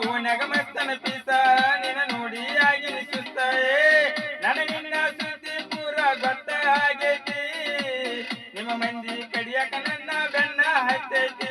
ಓನ್ಯಾಗ ಮಸ್ತನ piece ನಿನ್ನ ನೋಡಿ ಆಗಿನ ಸುಸ್ತ ನನ್ನ ನಿನ್ನ ಸುದ್ದಿ ಪೂರ ಗೊತ್ತ ಆಗೈತಿ ನಿಮ್ಮ ಮಂದಿ ಕಡಿಯಾಕ ನನ್ನ ಬೆನ್ನ ಹತ್ತೈತಿ